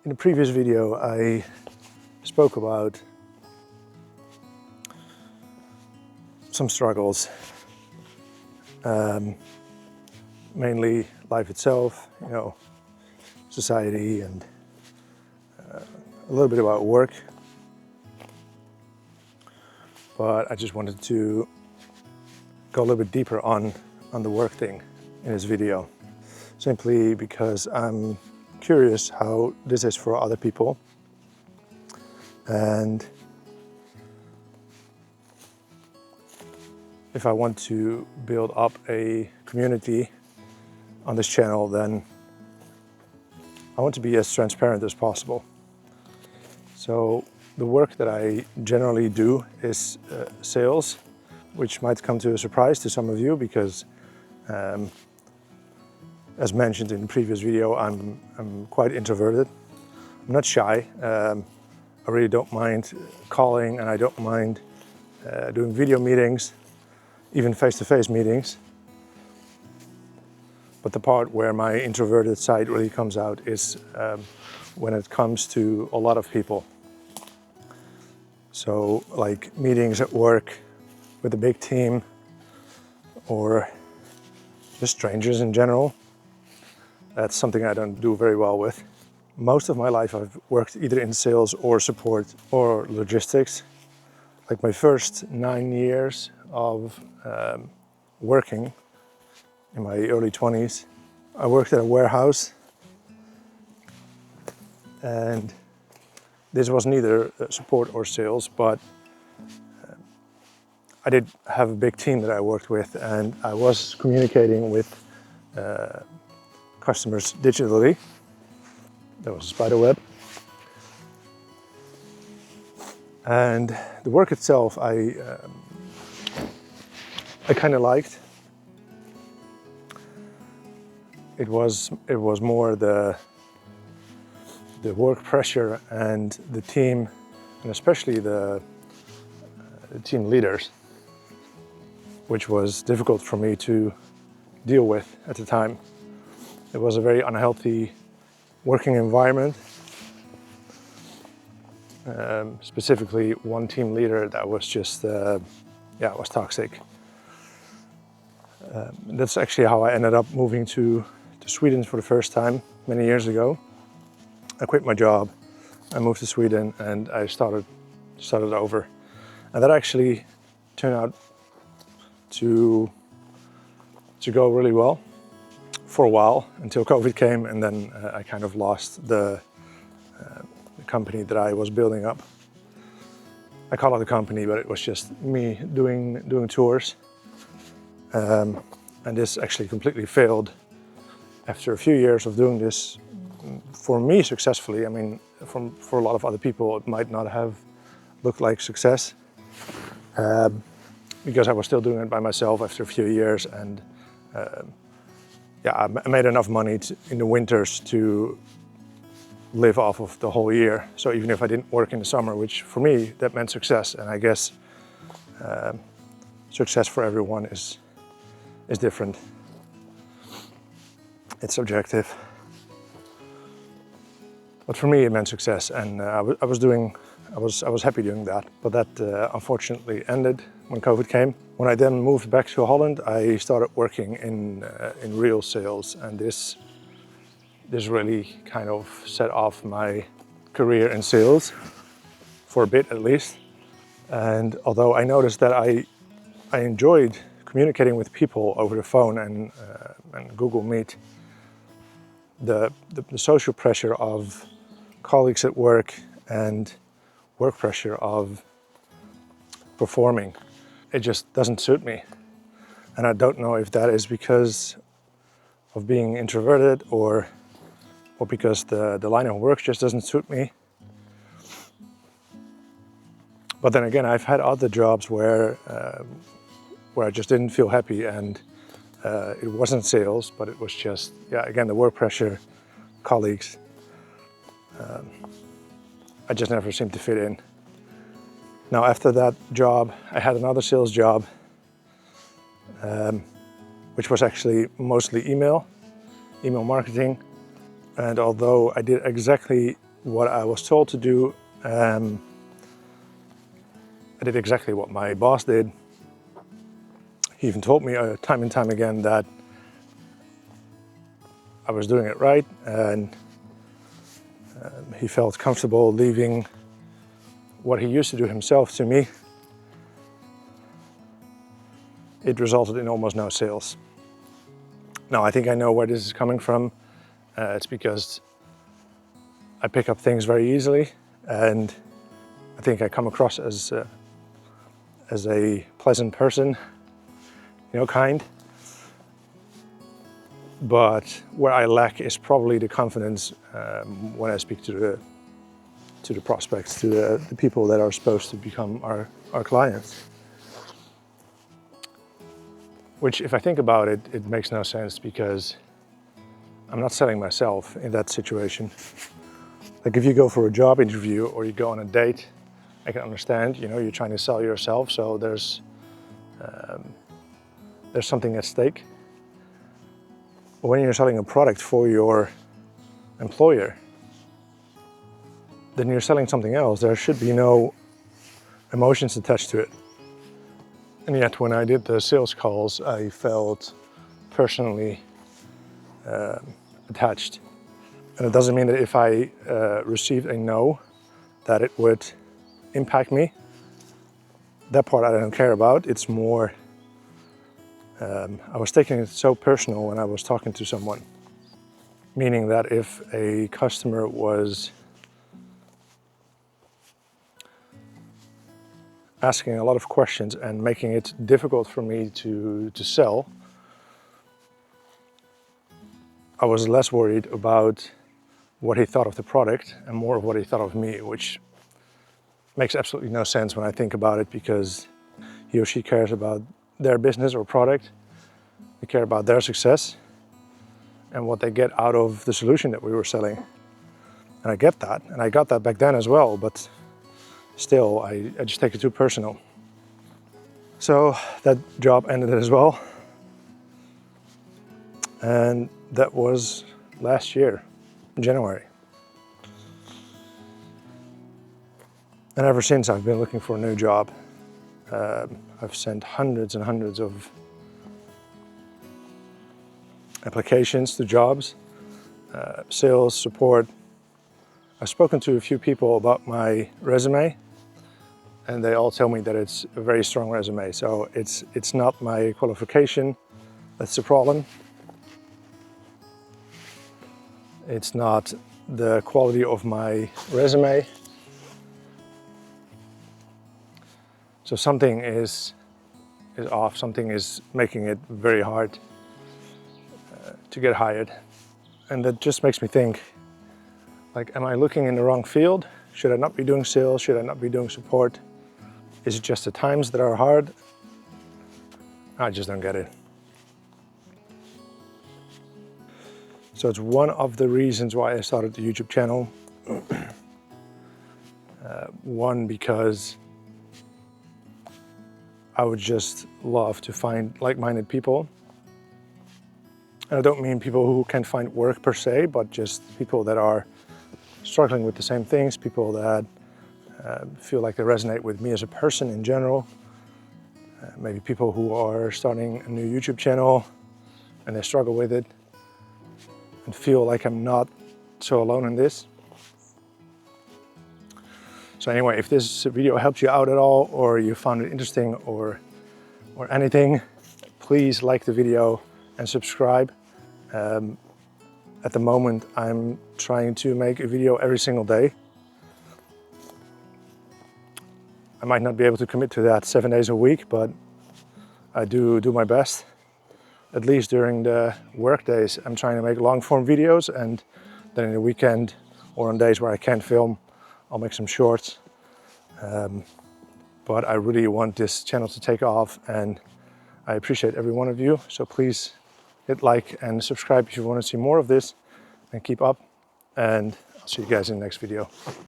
In the previous video, I spoke about some struggles, mainly life itself, society, and a little bit about work. But I just wanted to go a little bit deeper on the work thing in this video, simply because I'm curious how this is for other people, and if I want to build up a community on this channel, then I want to be as transparent as possible. So the work that I generally do is sales, which might come to a surprise to some of you because as mentioned in the previous video, I'm quite introverted. I'm not shy. I really don't mind calling, and I don't mind doing video meetings, even face-to-face meetings. But the part where my introverted side really comes out is when it comes to a lot of people. So like meetings at work with a big team, or just strangers in general. That's something I don't do very well with. Most of my life I've worked either in sales or support or logistics. Like my first 9 years of working in my early 20s, I worked at a warehouse, and this was neither support or sales, but I did have a big team that I worked with, and I was communicating with customers digitally. That was a spider web. And the work itself I kind of liked. It was more the work pressure and the team, and especially the team leaders, which was difficult for me to deal with at the time. It was a very unhealthy working environment. Specifically, one team leader that was just, was toxic. That's actually how I ended up moving to Sweden for the first time many years ago. I quit my job, I moved to Sweden, and I started over. And that actually turned out to go really well for a while, until COVID came, and then I kind of lost the company that I was building up. I call it a company, but it was just me doing tours. And this actually completely failed after a few years of doing this for me successfully. I mean, for a lot of other people, it might not have looked like success because I was still doing it by myself after a few years, and I made enough money in the winters to live off of the whole year. So even if I didn't work in the summer, which for me, that meant success. And I guess success for everyone is different. It's subjective. But for me, it meant success, and I was happy doing that. But that unfortunately ended when COVID came. When I then moved back to Holland, I started working in real sales, and this really kind of set off my career in sales for a bit at least. And although I noticed that I enjoyed communicating with people over the phone and Google Meet, the social pressure of colleagues at work and work pressure of performing, it just doesn't suit me. And I don't know if that is because of being introverted or because the line of work just doesn't suit me. But then again, I've had other jobs where I just didn't feel happy, and it wasn't sales, but it was just, again, the work pressure, colleagues. I just never seemed to fit in. Now, after that job, I had another sales job, which was actually mostly email marketing. And although I did exactly what I was told to do. I did exactly what my boss did. He even told me time and time again that I was doing it right, and he felt comfortable leaving what he used to do himself to me. It resulted in almost no sales. Now, I think I know where this is coming from. It's because I pick up things very easily, and I think I come across as a pleasant person, kind. But where I lack is probably the confidence when I speak to the prospects, to the people that are supposed to become our clients. Which, if I think about it, it makes no sense, because I'm not selling myself in that situation. Like, if you go for a job interview or you go on a date, I can understand, you're trying to sell yourself, so there's something at stake. But when you're selling a product for your employer, then you're selling something else. There should be no emotions attached to it. And yet, when I did the sales calls, I felt personally attached. And it doesn't mean that if I received a no, that it would impact me. That part I don't care about. It's more, I was taking it so personal when I was talking to someone. Meaning that if a customer was asking a lot of questions and making it difficult for me to sell, I was less worried about what he thought of the product and more of what he thought of me, which makes absolutely no sense when I think about it, because he or she cares about their business or product. They care about their success and what they get out of the solution that we were selling. And I get that, and I got that back then as well, but still, I just take it too personal. So that job ended as well. And that was last year, January. And ever since, I've been looking for a new job. I've sent hundreds and hundreds of applications to jobs, sales, support. I've spoken to a few people about my resume, and they all tell me that it's a very strong resume. So it's not my qualification that's the problem. It's not the quality of my resume. So something is off, something is making it very hard to get hired. And that just makes me think, like, am I looking in the wrong field? Should I not be doing sales? Should I not be doing support? Is it just the times that are hard? I just don't get it. So it's one of the reasons why I started the YouTube channel. One, because I would just love to find like-minded people. And I don't mean people who can find work per se, but just people that are struggling with the same things, people that feel like they resonate with me as a person in general. Maybe people who are starting a new YouTube channel and they struggle with it and feel like I'm not so alone in this. So anyway, if this video helped you out at all, or you found it interesting or anything, please like the video and subscribe. At the moment, I'm trying to make a video every single day. I might not be able to commit to that 7 days a week, but I do my best. At least during the work days, I'm trying to make long form videos, and then in the weekend or on days where I can't film, I'll make some shorts. But I really want this channel to take off, and I appreciate every one of you. So please hit like and subscribe if you want to see more of this, and keep up. And I'll see you guys in the next video.